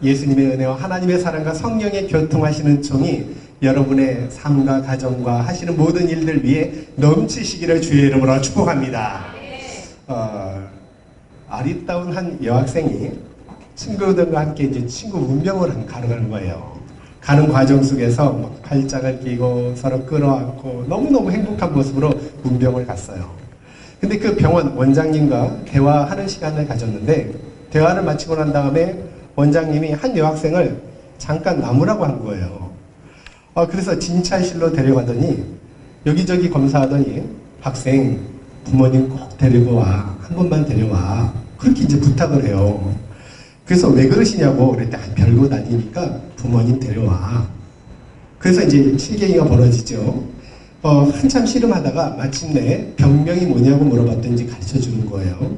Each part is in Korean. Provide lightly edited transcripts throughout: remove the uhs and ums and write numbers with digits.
예수님의 은혜와 하나님의 사랑과 성령의 교통하시는 종이 여러분의 삶과 가정과 하시는 모든 일들 위해 넘치시기를 주의 이름으로 축복합니다. 아리따운 한 여학생이 친구들과 함께 이제 친구 문병을 가는 거예요. 가는 과정 속에서 막 팔짱을 끼고 서로 끌어안고 너무너무 행복한 모습으로 문병을 갔어요. 근데 그 병원 원장님과 대화하는 시간을 가졌는데, 대화를 마치고 난 다음에 원장님이 한 여학생을 잠깐 남으라고 한 거예요. 그래서 진찰실로 데려가더니 여기저기 검사하더니 학생 부모님 꼭 데리고 와. 한 번만 데려와. 그렇게 이제 부탁을 해요. 그래서 왜 그러시냐고 그랬더니 별거 아니니까 부모님 데려와. 그래서 이제 실갱이가 벌어지죠. 한참 씨름하다가 마침내 병명이 뭐냐고 물어봤더니 이제 가르쳐 주는 거예요.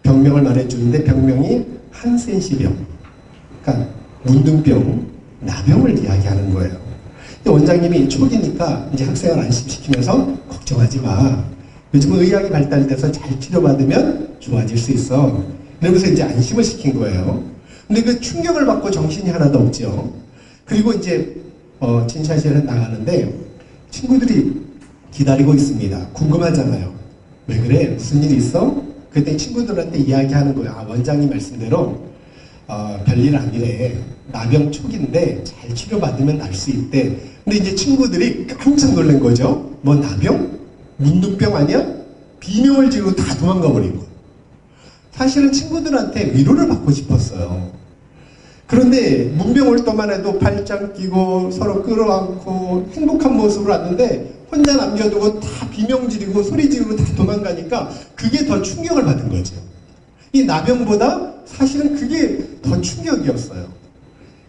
병명을 말해주는데 병명이 한센시병, 그러니까 문둥병, 나병을 이야기하는 거예요. 원장님이 초기니까 이제 학생을 안심시키면서 걱정하지 마. 요즘은 의학이 발달돼서 잘 치료받으면 좋아질 수 있어. 이러면서 이제 안심을 시킨 거예요. 근데 그 충격을 받고 정신이 하나도 없죠. 그리고 이제 진찰실에 나가는데 친구들이 기다리고 있습니다. 궁금하잖아요. 왜 그래? 무슨 일이 있어? 그때 친구들한테 이야기하는 거예요. 원장님 말씀대로 별일 아니래. 나병 초기인데 잘 치료받으면 날 수 있대. 근데 이제 친구들이 깜짝 놀란 거죠. 뭐 나병? 문둥병 아니야? 비명을 지르고 다 도망가 버린 거예요. 사실은 친구들한테 위로를 받고 싶었어요. 그런데 문병올더만 해도 팔짱 끼고 서로 끌어안고 행복한 모습으로 왔는데 혼자 남겨두고 다 비명 지르고 소리 지르고 다 도망가니까 그게 더 충격을 받은 거죠. 이 나병보다 사실은 그게 더 충격이었어요.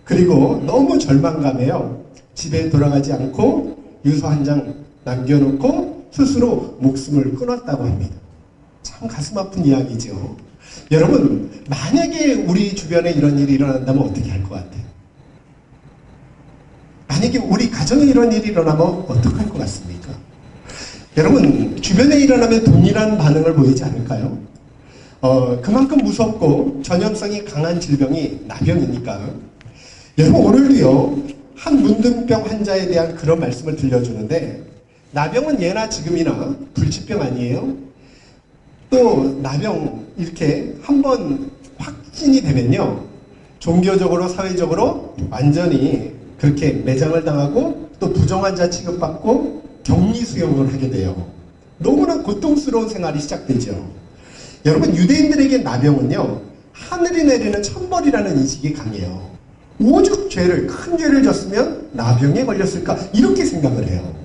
그리고 너무 절망감에요. 집에 돌아가지 않고 유서 한 장 남겨놓고 스스로 목숨을 끊었다고 합니다. 참 가슴 아픈 이야기죠. 여러분, 만약에 우리 주변에 이런 일이 일어난다면 어떻게 할 것 같아요? 만약에 우리 가정에 이런 일이 일어나면 어떻게 할 것 같습니까? 여러분, 주변에 일어나면 동일한 반응을 보이지 않을까요? 그만큼 무섭고 전염성이 강한 질병이 나병이니까. 여러분, 오늘도요, 한 문둥병 환자에 대한 그런 말씀을 들려주는데, 나병은 예나 지금이나 불치병 아니에요? 또 나병 이렇게 한번 확진이 되면요, 종교적으로 사회적으로 완전히 그렇게 매장을 당하고 또 부정환자 취급받고 격리 수용을 하게 돼요. 너무나 고통스러운 생활이 시작되죠. 여러분, 유대인들에게 나병은요, 하늘이 내리는 천벌이라는 인식이 강해요. 오죽 큰 죄를 졌으면 나병에 걸렸을까, 이렇게 생각을 해요.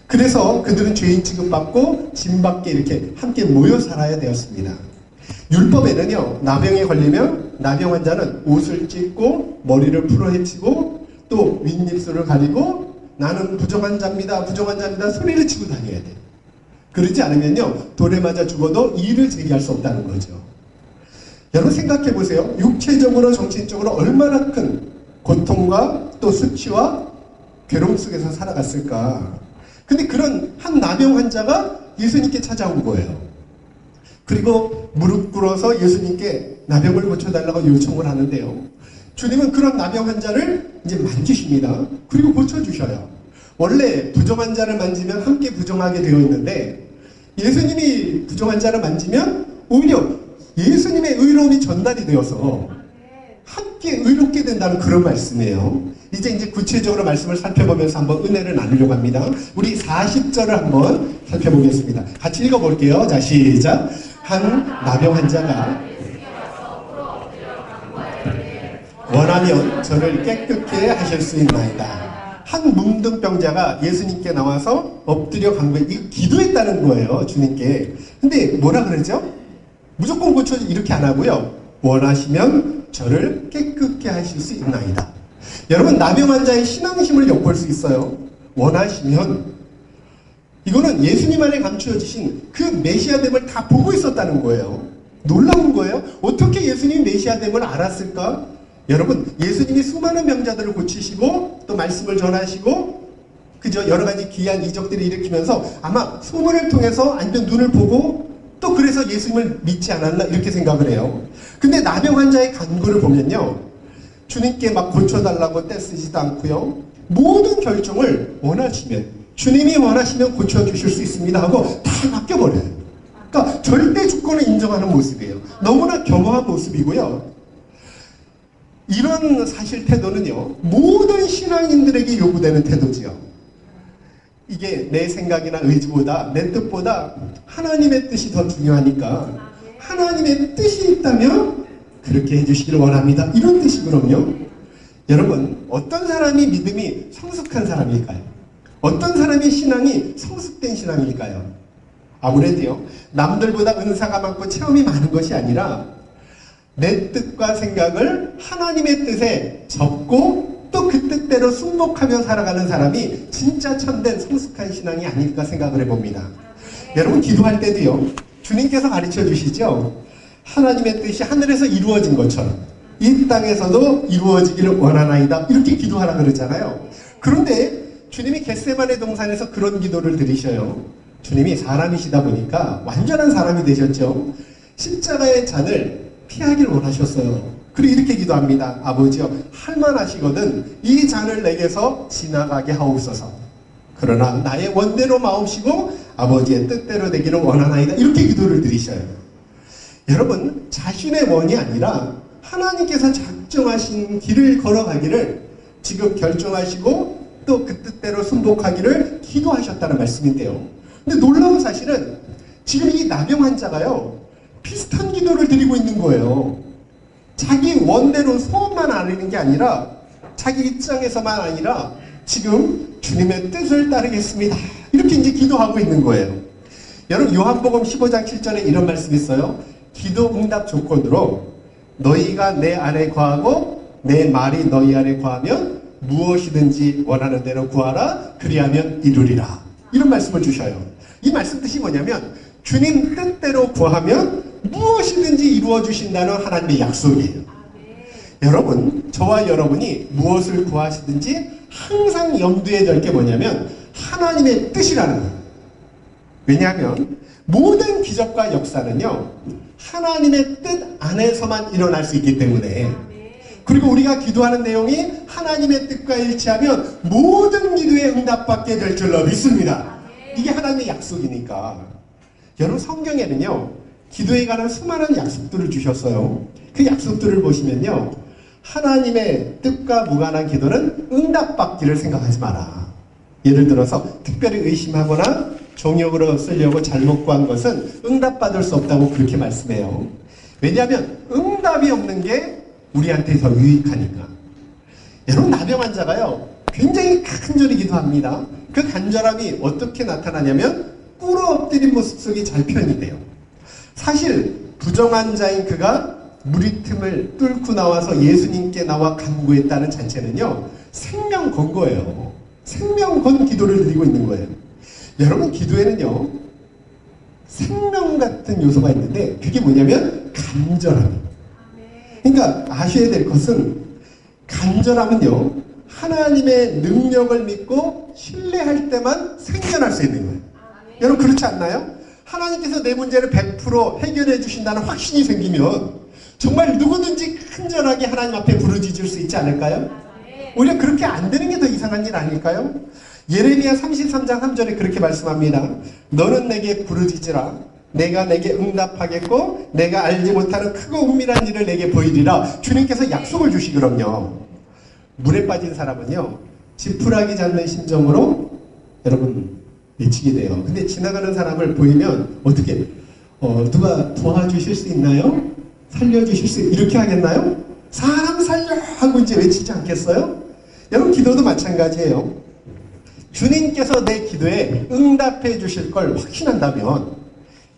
그래서 그들은 죄인 취급받고 집 밖에 이렇게 함께 모여 살아야 되었습니다. 율법에는요, 나병에 걸리면 나병 환자는 옷을 찢고 머리를 풀어헤치고 또 윗입술을 가리고 나는 부정환자입니다, 부정환자입니다 소리를 치고 다녀야 돼요. 그러지 않으면요, 돌에 맞아 죽어도 이의를 제기할 수 없다는 거죠. 여러분 생각해 보세요. 육체적으로 정신적으로 얼마나 큰 고통과 또 수치와 괴로움 속에서 살아갔을까. 근데 그런 한 나병 환자가 예수님께 찾아온 거예요. 그리고 무릎 꿇어서 예수님께 나병을 고쳐달라고 요청을 하는데요. 주님은 그런 나병 환자를 이제 만지십니다. 그리고 고쳐주셔요. 원래 부정환자를 만지면 함께 부정하게 되어 있는데 예수님이 부정환자를 만지면 오히려 예수님의 의로움이 전달이 되어서 함께 의롭게 된다는 그런 말씀이에요. 이제 구체적으로 말씀을 살펴보면서 한번 은혜를 나누려고 합니다. 우리 40절을 한번 살펴보겠습니다. 같이 읽어볼게요. 자, 시작. 한 나병 환자가 원하면 저를 깨끗게 하실 수 있나이다. 한 문둥병자가 예수님께 나와서 엎드려 간 거예요. 이거 기도했다는 거예요, 주님께. 근데 뭐라 그러죠? 무조건 고쳐 이렇게 안 하고요. 원하시면 저를 깨끗게 하실 수 있나이다. 여러분, 나병 환자의 신앙심을 엿볼 수 있어요. 원하시면. 이거는 예수님 안에 감추어지신 그 메시아됨을 다 보고 있었다는 거예요. 놀라운 거예요. 어떻게 예수님이 메시아됨을 알았을까? 여러분, 예수님이 수많은 병자들을 고치시고 또 말씀을 전하시고 그저 여러 가지 귀한 이적들을 일으키면서 아마 소문을 통해서 아니면 눈을 보고 또 그래서 예수님을 믿지 않았나 이렇게 생각을 해요. 근데 나병 환자의 간구를 보면요, 주님께 막 고쳐달라고 떼쓰지도 않고요. 모든 결정을 원하시면, 주님이 원하시면 고쳐주실 수 있습니다 하고 다 맡겨버려요. 그러니까 절대 주권을 인정하는 모습이에요. 너무나 겸허한 모습이고요. 이런 사실 태도는요, 모든 신앙인들에게 요구되는 태도지요. 이게 내 생각이나 의지보다, 내 뜻보다 하나님의 뜻이 더 중요하니까 하나님의 뜻이 있다면 그렇게 해주시기를 원합니다. 이런 뜻이거든요. 여러분, 어떤 사람이 믿음이 성숙한 사람일까요? 어떤 사람의 신앙이 성숙된 신앙일까요? 아무래도요, 남들보다 은사가 많고 체험이 많은 것이 아니라 내 뜻과 생각을 하나님의 뜻에 접고 또 그 뜻대로 순복하며 살아가는 사람이 진짜 참된 성숙한 신앙이 아닐까 생각을 해봅니다. 여러분, 기도할 때도요, 주님께서 가르쳐 주시죠. 하나님의 뜻이 하늘에서 이루어진 것처럼 이 땅에서도 이루어지기를 원하나이다, 이렇게 기도하라 그러잖아요. 그런데 주님이 겟세마네 동산에서 그런 기도를 드리셔요. 주님이 사람이시다 보니까 완전한 사람이 되셨죠. 십자가의 잔을 피하길 원하셨어요. 그리고 이렇게 기도합니다. 아버지여, 할만하시거든 이 잔을 내게서 지나가게 하옵소서. 그러나 나의 원대로 마옵시고 아버지의 뜻대로 되기를 원하나이다, 이렇게 기도를 드리셔요. 여러분, 자신의 원이 아니라 하나님께서 작정하신 길을 걸어가기를 지금 결정하시고 또 그 뜻대로 순복하기를 기도하셨다는 말씀인데요. 근데 놀라운 사실은 지금 이 나병 환자가요, 비슷한 기도를 드리고 있는 거예요. 자기 원대로 소원만 아는 게 아니라 자기 입장에서만 아니라 지금 주님의 뜻을 따르겠습니다, 이렇게 이제 기도하고 있는 거예요. 여러분, 요한복음 15장 7절에 이런 말씀이 있어요. 기도 응답 조건으로 너희가 내 안에 거하고 내 말이 너희 안에 거하면 무엇이든지 원하는 대로 구하라, 그리하면 이루리라, 이런 말씀을 주셔요. 이 말씀 뜻이 뭐냐면 주님 뜻대로 구하면 무엇이든지 이루어 주신다는 하나님의 약속이에요. 여러분, 저와 여러분이 무엇을 구하시든지 항상 염두에 될 게 뭐냐면 하나님의 뜻이라는 거예요. 왜냐하면 모든 기적과 역사는요, 하나님의 뜻 안에서만 일어날 수 있기 때문에, 그리고 우리가 기도하는 내용이 하나님의 뜻과 일치하면 모든 기도에 응답받게 될 줄로 믿습니다. 이게 하나님의 약속이니까. 여러분, 성경에는요, 기도에 관한 수많은 약속들을 주셨어요. 그 약속들을 보시면요, 하나님의 뜻과 무관한 기도는 응답받기를 생각하지 마라. 예를 들어서 특별히 의심하거나 종욕으로 쓰려고 잘못 구한 것은 응답받을 수 없다고 그렇게 말씀해요. 왜냐하면 응답이 없는 게 우리한테 더 유익하니까. 여러분, 나병 환자가요, 굉장히 간절히 기도합니다. 그 간절함이 어떻게 나타나냐면 꿇어 엎드린 모습 속에 잘 표현이 돼요. 사실 부정환자인 그가 무리 틈을 뚫고 나와서 예수님께 나와 간구했다는 자체는요, 생명 건 거예요. 생명 건 기도를 드리고 있는 거예요. 여러분, 기도에는요, 생명 같은 요소가 있는데 그게 뭐냐면 간절함이에요. 그러니까 아셔야 될 것은, 간절함은요, 하나님의 능력을 믿고 신뢰할 때만 생겨날 수 있는 거예요. 여러분, 그렇지 않나요? 하나님께서 내 문제를 100% 해결해 주신다는 확신이 생기면 정말 누구든지 간절하게 하나님 앞에 부르짖을 수 있지 않을까요? 오히려 그렇게 안 되는 게 더 이상한 일 아닐까요? 예레미야 33장 3절에 그렇게 말씀합니다. 너는 내게 부르짖으라. 내가 내게 응답하겠고 내가 알지 못하는 크고 은밀한 일을 내게 보이리라. 주님께서 약속을 주시거든요. 물에 빠진 사람은요, 지푸라기 잡는 심정으로 여러분 미치게 돼요. 근데 지나가는 사람을 보이면 어떻게 누가 도와주실 수 있나요? 살려주실 수 이렇게 하겠나요? 사람 살려 하고 이제 외치지 않겠어요? 여러분, 기도도 마찬가지예요. 주님께서 내 기도에 응답해 주실 걸 확신한다면,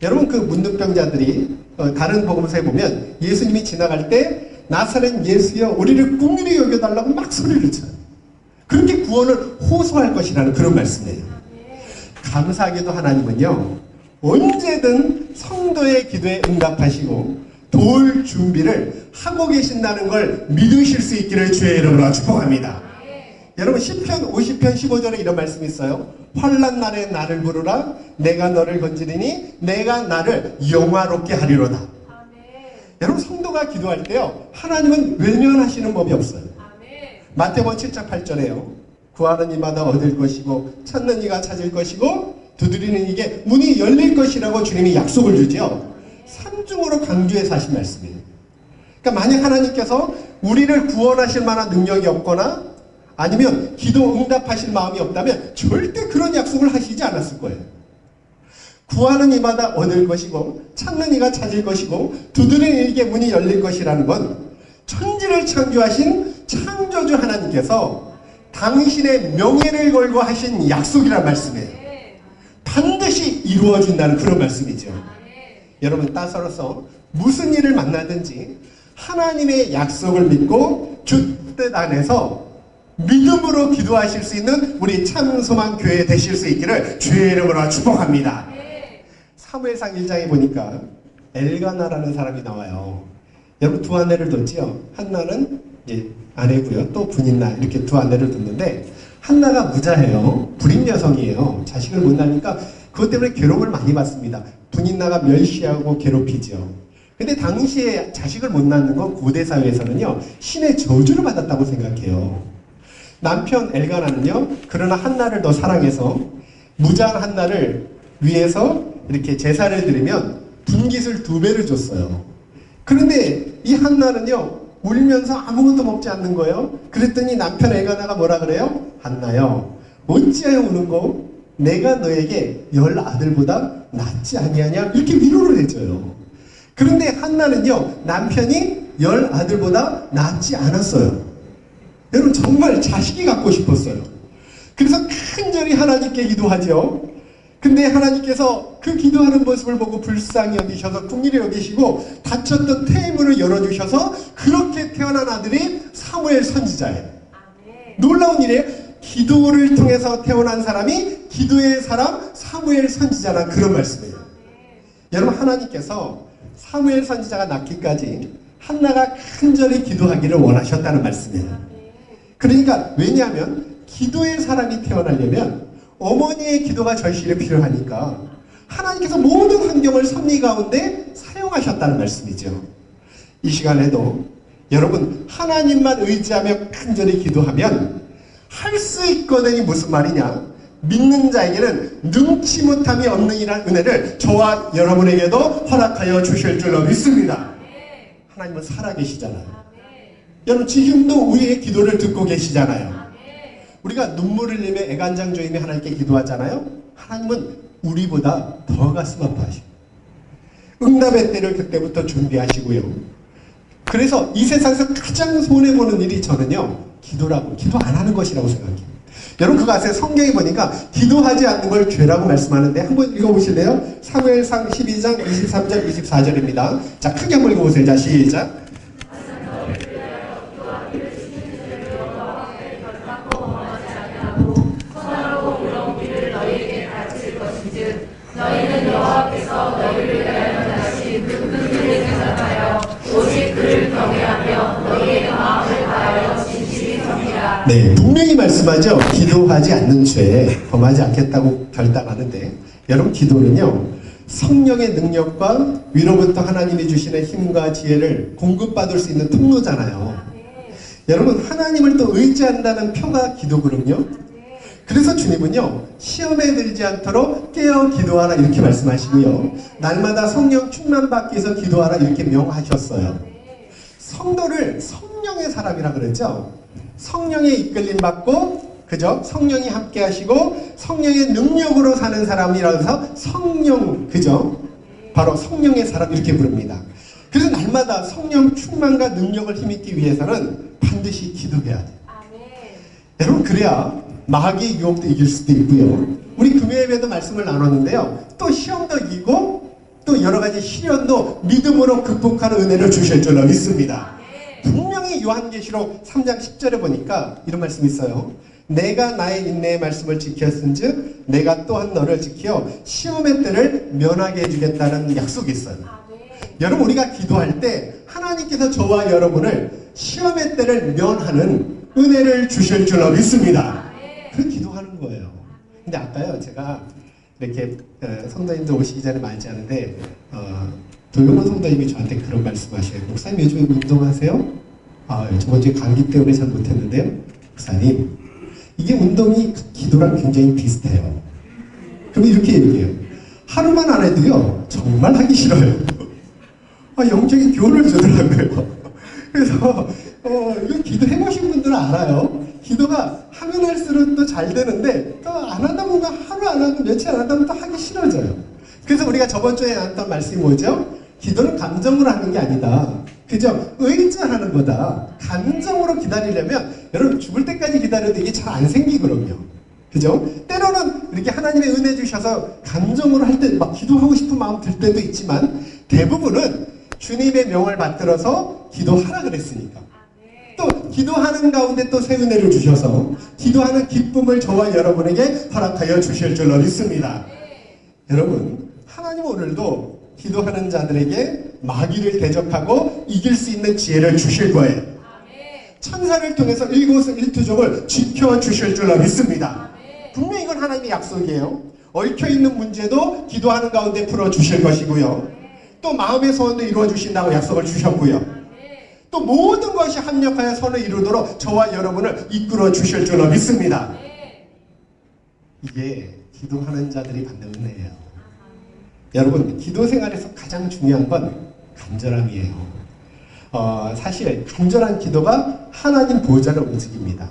여러분, 그 문둥병자들이 다른 복음서에 보면 예수님이 지나갈 때 나사렛 예수여 우리를 긍휼히 여겨달라고 막 소리를 쳐요. 그렇게 구원을 호소할 것이라는 그런 말씀이에요. 감사하게도 하나님은요, 언제든 성도의 기도에 응답하시고 도울 준비를 하고 계신다는 걸 믿으실 수 있기를 주의 이름으로 축복합니다. 여러분, 시편 50편 15절에 이런 말씀이 있어요. 환난 날에 나를 부르라. 내가 너를 건지리니 내가 나를 영화롭게 하리로다. 여러분 성도가 기도할 때요 하나님은 외면하시는 법이 없어요. 마태복음 7장 8절에요. 구하는 이마다 얻을 것이고 찾는 이가 찾을 것이고 두드리는 이게 문이 열릴 것이라고 주님이 약속을 주죠. 삼중으로 강조해서 하신 말씀이에요. 그러니까 만약 하나님께서 우리를 구원하실 만한 능력이 없거나 아니면 기도 응답하실 마음이 없다면 절대 그런 약속을 하시지 않았을 거예요. 구하는 이마다 얻을 것이고 찾는 이가 찾을 것이고 두드리는 이에게 문이 열릴 것이라는 건 천지를 창조하신 창조주 하나님께서 당신의 명예를 걸고 하신 약속이란 말씀이에요. 반드시 이루어진다는 그런 말씀이죠. 여러분 따라서 무슨 일을 만나든지 하나님의 약속을 믿고 주 뜻 안에서 믿음으로 기도하실 수 있는 우리 참소망 교회 되실 수 있기를 주의 이름으로 축복합니다. 사무엘상 1장에 보니까 엘가나라는 사람이 나와요. 여러분 두 아내를 뒀지요. 한나는 이제 아내고요. 또 분인나 이렇게 두 아내를 뒀는데 한나가 무자해요. 불임 여성이에요. 자식을 못 낳으니까 그것 때문에 괴로움을 많이 받습니다. 분인나가 멸시하고 괴롭히죠. 근데 당시에 자식을 못 낳는 건 고대 사회에서는요 신의 저주를 받았다고 생각해요. 남편 엘가나는요 그러나 한나를 더 사랑해서 무자한 한나를 위해서 이렇게 제사를 드리면 분깃을 2배를 줬어요. 그런데 이 한나는요 울면서 아무것도 먹지 않는 거예요. 그랬더니 남편 엘가나가 뭐라 그래요? 한나요 어찌하여 우는고? 내가 너에게 10 아들보다 낫지 아니하냐? 이렇게 위로를 해줘요. 그런데 한나는요 남편이 10 아들보다 낫지 않았어요. 여러분 정말 자식이 갖고 싶었어요. 그래서 간절히 하나님께 기도하죠. 근데 하나님께서 그 기도하는 모습을 보고 불쌍히 여기셔서 긍휼히 여기시고 닫혔던 태문을 열어주셔서 그렇게 태어난 아들이 사무엘 선지자예요. 놀라운 일이에요. 기도를 통해서 태어난 사람이 기도의 사람 사무엘 선지자란 그런 말씀이에요. 여러분 하나님께서 사무엘 선지자가 낳기까지 한나가 간절히 기도하기를 원하셨다는 말씀이에요. 그러니까 왜냐하면 기도의 사람이 태어나려면 어머니의 기도가 절실히 필요하니까 하나님께서 모든 환경을 섭리 가운데 사용하셨다는 말씀이죠. 이 시간에도 여러분 하나님만 의지하며 간절히 기도하면 할 수 있거든이 무슨 말이냐? 믿는 자에게는 능치 못함이 없는 이라는 은혜를 저와 여러분에게도 허락하여 주실 줄로 믿습니다. 하나님은 살아계시잖아요. 여러분 지금도 우리의 기도를 듣고 계시잖아요. 우리가 눈물 흘리며 애간장 조이며 하나님께 기도하잖아요. 하나님은 우리보다 더 가슴 아파하시고 응답의 때를 그때부터 준비하시고요. 그래서 이 세상에서 가장 손해보는 일이 저는요 기도라고 기도 안 하는 것이라고 생각해요. 여러분 그거 아세요? 성경에 보니까 기도하지 않는 걸 죄라고 말씀하는데 한번 읽어보실래요? 사무엘상 12장 23절 24절입니다. 자 크게 한번 읽어보세요. 자 시작. 너희는 여호와께서 너희를 위하여 다시 그분을 생각하여 오직 그를 경외하며 너희의 마음을 다하여 진실이 섬기라. 네, 분명히 말씀하죠. 기도하지 않는 죄 범하지 않겠다고 결단하는데 여러분 기도는요 성령의 능력과 위로부터 하나님이 주시는 힘과 지혜를 공급받을 수 있는 통로잖아요. 여러분 하나님을 또 의지한다는 표가 기도거든요. 그래서 주님은요 시험에 들지 않도록 깨어 기도하라 이렇게 말씀하시고요 날마다 성령 충만받기 위해서 기도하라 이렇게 명하셨어요. 성도를 성령의 사람이라 그랬죠. 성령의 이끌림 받고 그죠? 성령이 함께 하시고 성령의 능력으로 사는 사람이라고 해서 성령 그죠? 바로 성령의 사람 이렇게 부릅니다. 그래서 날마다 성령 충만과 능력을 힘입기 위해서는 반드시 기도해야 돼요. 여러분 그래야 마귀의 유혹도 이길 수도 있고요. 우리 금요일에도 말씀을 나눴는데요. 또 시험도 이기고 또 여러 가지 시련도 믿음으로 극복하는 은혜를 주실 줄로 믿습니다. 분명히 요한계시록 3장 10절에 보니까 이런 말씀이 있어요. 내가 나의 인내의 말씀을 지켰은즉 내가 또한 너를 지켜 시험의 때를 면하게 해주겠다는 약속이 있어요. 여러분 우리가 기도할 때 하나님께서 저와 여러분을 시험의 때를 면하는 은혜를 주실 줄로 믿습니다. 그 기도하는 거예요. 근데 아까요 제가 이렇게 성도님들 오시기 전에 말지 않은데 도영원 성도님이 저한테 그런 말씀하셔요. 목사님 요즘에 운동하세요? 저번 주에 감기 때문에 잘 못했는데요. 목사님, 이게 운동이 기도랑 굉장히 비슷해요. 그럼 이렇게 얘기해요. 하루만 안 해도요, 정말 하기 싫어요. 영적인 교훈을 주더라고요. 그래서 이거 기도해보신 분들은 알아요. 기도가 하면 할수록 또 잘 되는데 또 안 하다 보면 하루 안 하고 며칠 안 하다 보면 또 하기 싫어져요. 그래서 우리가 저번 주에 나눴던 말씀이 뭐죠? 기도는 감정으로 하는 게 아니다. 그죠? 의지하는 거다. 감정으로 기다리려면 여러분 죽을 때까지 기다려도 이게 잘 안 생기거든요. 그죠? 때로는 이렇게 하나님의 은혜 주셔서 감정으로 할 때 막 기도하고 싶은 마음 들 때도 있지만 대부분은 주님의 명을 받들어서 기도하라 그랬으니까. 또 기도하는 가운데 또 새 은혜를 주셔서 기도하는 기쁨을 저와 여러분에게 허락하여 주실 줄로 믿습니다. 여러분, 하나님은 오늘도 기도하는 자들에게 마귀를 대적하고 이길 수 있는 지혜를 주실 거예요. 천사를 통해서 일거수일투족을 지켜주실 줄로 믿습니다. 분명히 이건 하나님의 약속이에요. 얽혀있는 문제도 기도하는 가운데 풀어주실 것이고요. 또 마음의 소원도 이루어주신다고 약속을 주셨고요. 또 모든 것이 합력하여 선을 이루도록 저와 여러분을 이끌어 주실 줄로 믿습니다. 이게 기도하는 자들이 받는 은혜예요. 여러분, 기도 생활에서 가장 중요한 건 간절함이에요. 사실 간절한 기도가 하나님 보좌를 움직입니다.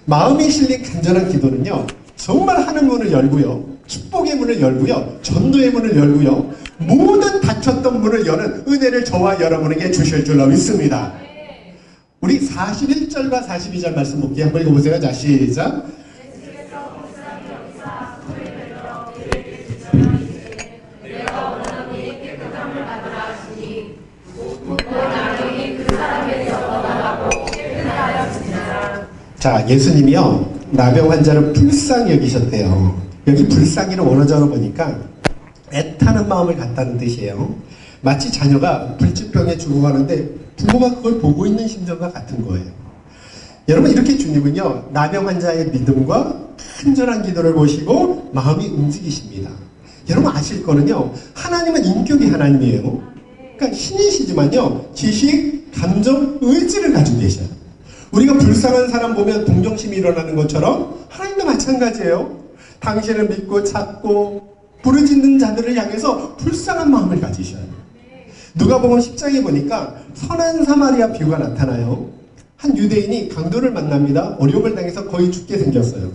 마음이 실린 간절한 기도는요, 정말 하늘 문을 열고요, 축복의 문을 열고요, 전도의 문을 열고요, 모든 닫혔던 문을 여는 은혜를 저와 여러분에게 주실 줄로 믿습니다. 우리 41절과 42절 말씀 볼게요. 한번 읽어보세요. 자, 시작. 자, 예수님이요, 나병 환자를 불쌍히 여기셨대요. 여기 불쌍히를 원어적으로 보니까 애타는 마음을 갖다는 뜻이에요. 마치 자녀가 불치병에 죽어가는데 부모가 그걸 보고 있는 심정과 같은 거예요. 여러분, 이렇게 주님은요, 나병 환자의 믿음과 간절한 기도를 보시고 마음이 움직이십니다. 여러분 아실 거는요, 하나님은 인격이 하나님이에요. 그러니까 신이시지만요, 지식, 감정, 의지를 가지고 계셔요. 우리가 불쌍한 사람 보면 동정심이 일어나는 것처럼 하나님도 마찬가지예요. 당신을 믿고 찾고 부르짖는 자들을 향해서 불쌍한 마음을 가지셔요. 누가복음 10장에 보니까 선한 사마리아 비유가 나타나요. 한 유대인이 강도를 만납니다. 어려움을 당해서 거의 죽게 생겼어요.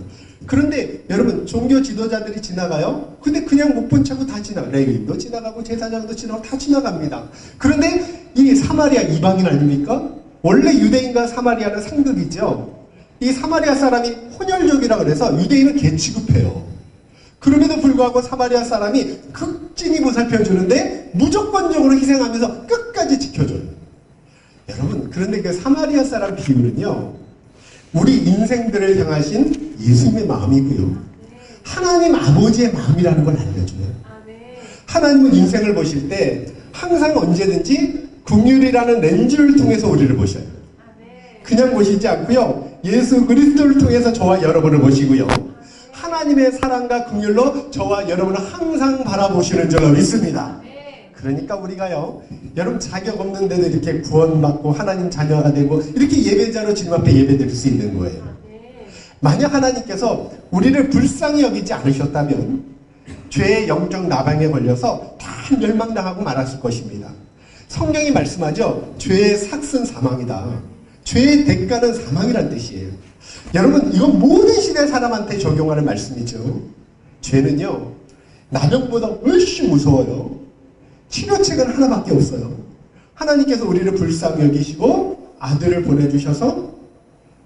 그런데 여러분, 종교 지도자들이 지나가요. 근데 그냥 못 본 척하고 다 지나가요. 레위인도 지나가고 제사장도 지나가고 다 지나갑니다. 그런데 이 사마리아 이방인 아닙니까? 원래 유대인과 사마리아는 상극이죠. 이 사마리아 사람이 혼혈족이라 그래서 유대인은 개 취급해요. 그럼에도 불구하고 사마리아 사람이 극진히 보살펴주는데 무조건적으로 희생하면서 끝까지 지켜줘요. 여러분, 그런데 그 사마리아 사람 비유는요, 우리 인생들을 향하신 예수님의 마음이고요, 하나님 아버지의 마음이라는 걸 알려줘요. 하나님은 인생을 보실 때 항상 언제든지 긍휼이라는 렌즈를 통해서 우리를 보셔요. 그냥 보시지 않고요, 예수 그리스도를 통해서 저와 여러분을 보시고요, 하나님의 사랑과 긍휼로 저와 여러분을 항상 바라보시는 줄로 믿습니다. 그러니까 우리가요, 여러분 자격 없는데도 이렇게 구원받고 하나님 자녀가 되고 이렇게 예배자로 주님 앞에 예배드릴 수 있는 거예요. 만약 하나님께서 우리를 불쌍히 여기지 않으셨다면 죄의 영적 나방에 걸려서 다 멸망당하고 말았을 것입니다. 성경이 말씀하죠. 죄의 삭은 사망이다. 죄의 대가는 사망이란 뜻이에요. 여러분, 이건 모든 시대 사람한테 적용하는 말씀이죠. 죄는요, 나병보다 훨씬 무서워요. 치료책은 하나밖에 없어요. 하나님께서 우리를 불쌍히 여기시고 아들을 보내주셔서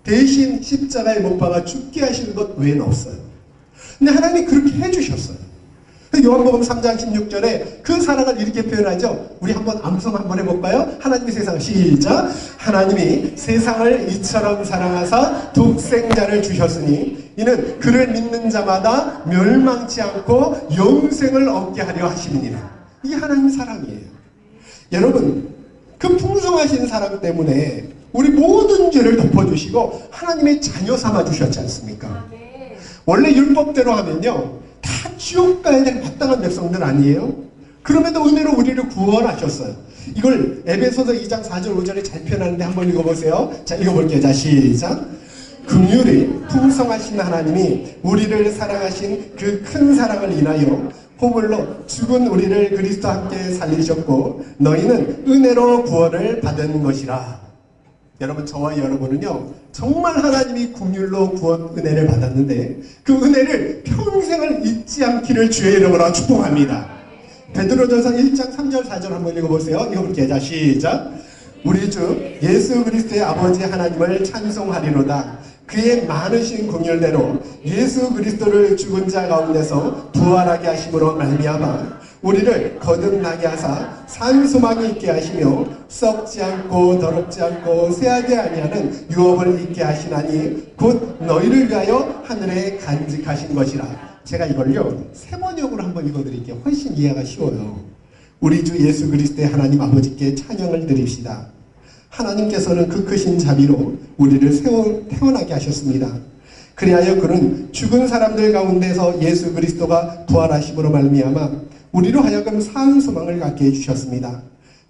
대신 십자가에 못 박아 죽게 하시는 것 외에는 없어요. 근데 하나님이 그렇게 해주셨어요. 요한복음 3장 16절에 그 사랑을 이렇게 표현하죠. 우리 한번 암송 한번 해볼까요? 하나님이 세상을, 시작. 하나님이 세상을 이처럼 사랑하사 독생자를 주셨으니 이는 그를 믿는 자마다 멸망치 않고 영생을 얻게 하려 하심이니라. 이게 하나님의 사랑이에요. 여러분, 그 풍성하신 사랑 때문에 우리 모든 죄를 덮어주시고 하나님의 자녀 삼아주셨지 않습니까? 원래 율법대로 하면요, 다 지옥 가야 될 마땅한 백성들 아니에요? 그럼에도 은혜로 우리를 구원하셨어요. 이걸 에베소서 2장 4절 5절에 잘 표현하는데 한번 읽어보세요. 자, 읽어볼게요. 자, 시작. 긍휼이 풍성하신 하나님이 우리를 사랑하신 그 큰 사랑을 인하여 호물로 죽은 우리를 그리스도와 함께 살리셨고 너희는 은혜로 구원을 받은 것이라. 여러분, 저와 여러분은요 정말 하나님이 긍휼로 구원 은혜를 받았는데 그 은혜를 평생을 잊지 않기를 주의 이름으로 축복합니다. 베드로전서 1장 3절 4절 한번 읽어보세요. 읽어볼게요. 자, 시작. 우리 주 예수 그리스도의 아버지 하나님을 찬송하리로다. 그의 많으신 긍휼대로 예수 그리스도를 죽은 자 가운데서 부활하게 하심으로 말미암아 우리를 거듭나게 하사 산 소망이 있게 하시며 썩지 않고 더럽지 않고 쇠하지 아니하는 유업을 있게 하시나니 곧 너희를 위하여 하늘에 간직하신 것이라. 제가 이걸요 세 번역으로 한번 읽어드릴게요. 훨씬 이해가 쉬워요. 우리 주 예수 그리스도의 하나님 아버지께 찬양을 드립시다. 하나님께서는 그 크신 자비로 우리를 태어나게 하셨습니다. 그리하여 그는 죽은 사람들 가운데서 예수 그리스도가 부활하심으로 말미암아 우리로 하여금 산 소망을 갖게 해주셨습니다.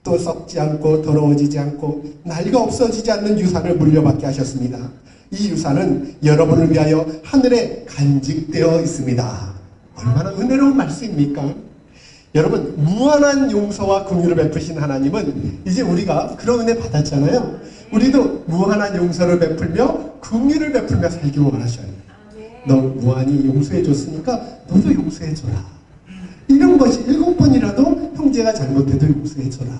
또 썩지 않고 더러워지지 않고 나이가 없어지지 않는 유산을 물려받게 하셨습니다. 이 유산은 여러분을 위하여 하늘에 간직되어 있습니다. 얼마나 은혜로운 말씀입니까? 여러분, 무한한 용서와 긍휼을 베푸신 하나님은 이제 우리가 그런 은혜 받았잖아요. 우리도 무한한 용서를 베풀며 긍휼을 베풀며 살기 원하셔요. 너 무한히 용서해 줬으니까 너도 용서해 줘라. 이런 것이 7번이라도 형제가 잘못해도 용서해 줘라.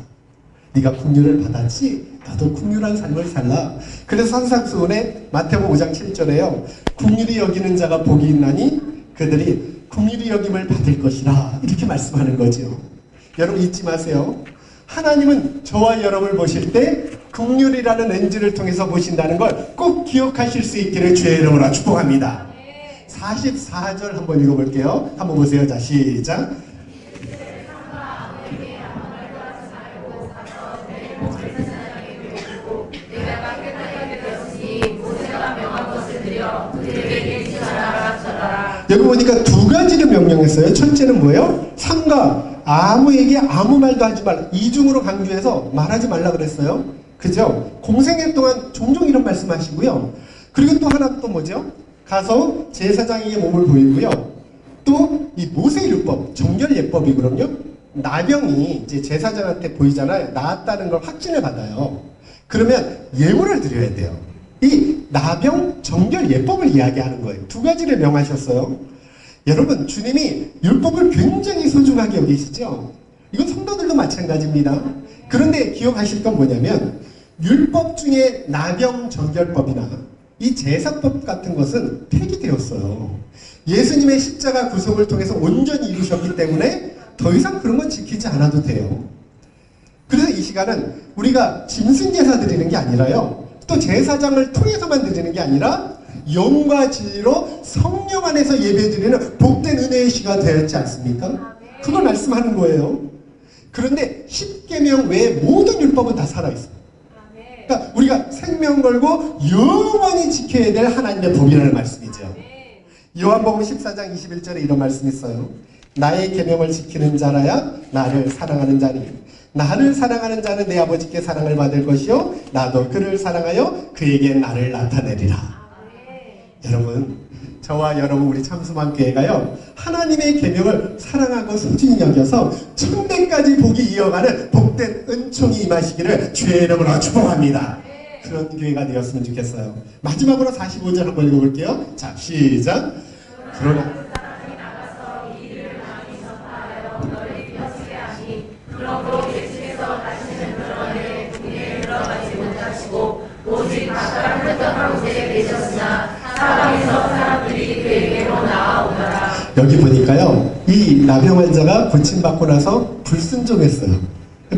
네가 긍휼을 받았지? 나도 긍휼한 삶을 살라. 그래서 산상수훈에 마태복음 5장 7절에요. 긍휼히 여기는 자가 복이 있나니 그들이 긍휼히 여김을 받을 것이라. 이렇게 말씀하는 거죠. 여러분 잊지 마세요. 하나님은 저와 여러분을 보실 때 긍휼이라는 렌즈를 통해서 보신다는 걸 꼭 기억하실 수 있기를 주의 이름으로 축복합니다. 44절 한번 읽어볼게요. 한번 보세요. 자, 시작. 여기 보니까 두 가지를 명령했어요. 첫째는 뭐예요? 삼가 아무에게 아무 말도 하지 말라. 이중으로 강조해서 말하지 말라 그랬어요. 그죠? 공생애 동안 종종 이런 말씀하시고요. 그리고 또 하나 또 뭐죠? 가서 제사장에게 몸을 보이고요. 또 이 모세율법, 정결예법이거든요. 나병이 이제 제사장한테 보이잖아요. 나았다는 걸 확진을 받아요. 그러면 예물을 드려야 돼요. 이 나병 정결예법을 이야기하는 거예요. 두 가지를 명하셨어요. 여러분, 주님이 율법을 굉장히 소중하게 여기시죠? 이건 성도들도 마찬가지입니다. 그런데 기억하실 건 뭐냐면 율법 중에 나병 정결법이나 이 제사법 같은 것은 폐기되었어요. 예수님의 십자가 구속을 통해서 온전히 이루셨기 때문에 더 이상 그런 건 지키지 않아도 돼요. 그래서 이 시간은 우리가 짐승제사 드리는 게 아니라요. 또 제사장을 통해서만 드리는 게 아니라 영과 진리로 성령 안에서 예배드리는 복된 은혜의 시가 되었지 않습니까? 그걸 말씀하는 거예요. 그런데 십계명 외에 모든 율법은 다 살아있어요. 그러니까 우리가 생명 걸고 영원히 지켜야 될 하나님의 법이라는 말씀이죠. 요한복음 14장 21절에 이런 말씀이 있어요. 나의 계명을 지키는 자라야 나를 사랑하는 자니 나를 사랑하는 자는 내 아버지께 사랑을 받을 것이요 나도 그를 사랑하여 그에게 나를 나타내리라. 여러분, 저와 여러분 우리 참수만교회가요 하나님의 계명을 사랑하고 소중히 여겨서 천대까지 복이 이어가는 복된 은총이 임하시기를 주의 이름으로 축복합니다. 그런 교회가 되었으면 좋겠어요. 마지막으로 45절 한번 읽어볼게요. 자, 시작. 그러나 오직 마땅한 흑덕 가운데 계셨으나 사방에서 사람들이 그에게로 나아오더라. 여기 보니까요 이 나병 환자가 고침받고 나서 불순종했어요.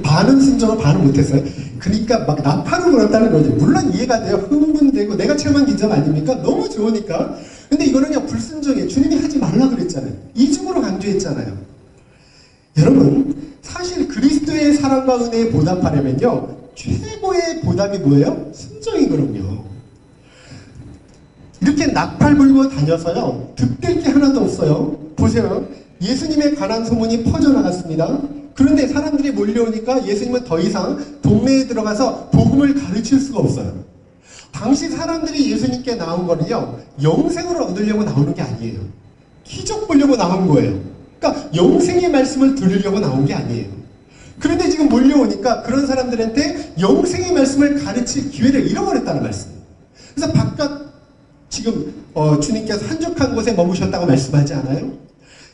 반은 순종을 반은 못했어요. 그러니까 막 나팔을 불었다는 거죠. 물론 이해가 돼요. 흥분되고 내가 체험한 기적 아닙니까? 너무 좋으니까. 근데 이거는요 불순종이에요. 주님이 하지 말라 그랬잖아요. 이중으로 강조했잖아요. 여러분, 사실 그리스도의 사랑과 은혜에 보답하려면요 최고의 보답이 뭐예요? 순종이거든요. 이렇게 나팔 불고 다녀서요 득될 게 하나도 없어요. 보세요. 예수님의 가난 소문이 퍼져나갔습니다. 그런데 사람들이 몰려오니까 예수님은 더 이상 동네에 들어가서 복음을 가르칠 수가 없어요. 당시 사람들이 예수님께 나온 거는요, 영생을 얻으려고 나오는 게 아니에요. 기적 보려고 나온 거예요. 그러니까 영생의 말씀을 들으려고 나온 게 아니에요. 그런데 지금 몰려오니까 그런 사람들한테 영생의 말씀을 가르칠 기회를 잃어버렸다는 말씀이에요. 그래서 바깥 지금 주님께서 한적한 곳에 머무셨다고 말씀하지 않아요?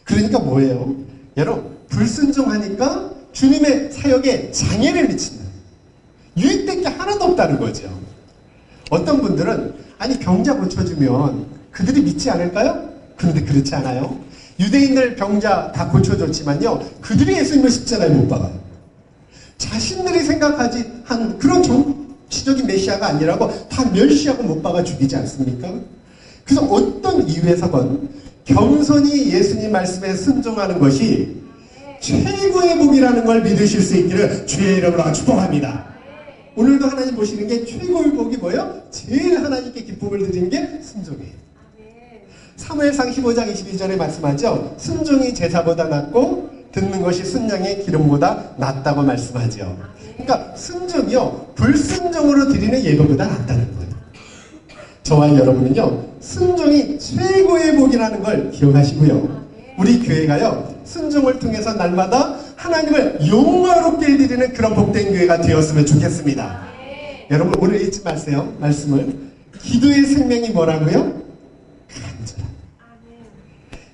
그러니까 뭐예요? 여러분, 불순종하니까 주님의 사역에 장애를 미친다. 유익된 게 하나도 없다는 거죠. 어떤 분들은 아니 병자 고쳐주면 그들이 믿지 않을까요? 그런데 그렇지 않아요. 유대인들 병자 다 고쳐줬지만요, 그들이 예수님을 십자가에 못 박아요. 자신들이 생각하지 한 그런 정치적인 메시아가 아니라고 다 멸시하고 못 박아 죽이지 않습니까? 그래서 어떤 이유에서건 겸손히 예수님 말씀에 순종하는 것이 최고의 복이라는 걸 믿으실 수 있기를 주의 이름으로 축복합니다. 오늘도 하나님 보시는 게 최고의 복이 뭐예요? 제일 하나님께 기쁨을 드리는 게 순종이에요. 사무엘상 15장 22절에 말씀하죠. 순종이 제사보다 낫고 듣는 것이 순양의 기름보다 낫다고 말씀하죠. 그러니까 순종이요, 불순종으로 드리는 예배보다 낫다는 거예요. 저와 여러분은요, 순종이 최고의 복이라는 걸 기억하시고요. 우리 교회가요, 순종을 통해서 날마다 하나님을 영화롭게 드리는 그런 복된 교회가 되었으면 좋겠습니다. 여러분, 오늘 잊지 마세요. 말씀을. 기도의 생명이 뭐라고요? 간절함.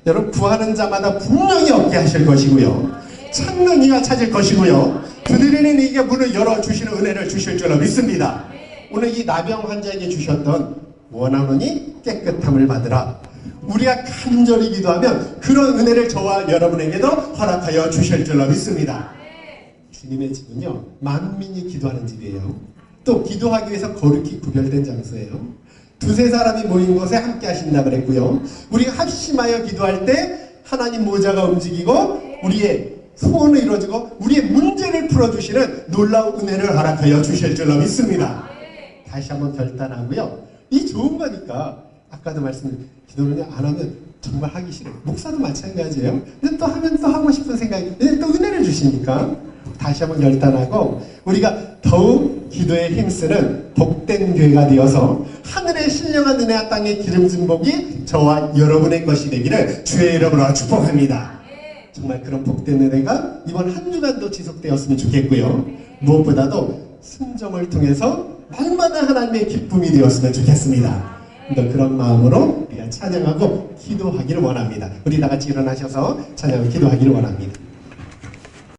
여러분, 구하는 자마다 분명히 얻게 하실 것이고요. 찾는 이가 찾을 것이고요. 두드리는 이에게 문을 열어주시는 은혜를 주실 줄로 믿습니다. 오늘 이 나병 환자에게 주셨던 원하노니 깨끗함을 받으라. 우리가 간절히 기도하면 그런 은혜를 저와 여러분에게도 허락하여 주실 줄로 믿습니다. 주님의 집은요, 만민이 기도하는 집이에요. 또 기도하기 위해서 거룩히 구별된 장소예요. 두세 사람이 모인 곳에 함께 하신다 그랬고요. 우리가 합심하여 기도할 때 하나님 모자가 움직이고 우리의 소원을 이루어지고 우리의 문제를 풀어주시는 놀라운 은혜를 허락하여 주실 줄로 믿습니다. 다시 한번 결단하고요. 이 좋은 거니까 아까도 말씀드린 기도를 안 하면 정말 하기 싫어요. 목사도 마찬가지예요. 근데 또 하면 또 하고 싶은 생각이, 근데 또 은혜를 주시니까 다시 한번 결단하고 우리가 더욱 기도에 힘쓰는 복된 교회가 되어서 하늘의 신령한 은혜와 땅의 기름진 복이 저와 여러분의 것이 되기를 주의 이름으로 축복합니다. 정말 그런 복된 은혜가 이번 한 주간도 지속되었으면 좋겠고요. 무엇보다도 순종을 통해서 날마다 하나님의 기쁨이 되었으면 좋겠습니다. 그런 마음으로 우리가 찬양하고 기도하기를 원합니다. 우리 다 같이 일어나셔서 찬양하고 기도하기를 원합니다.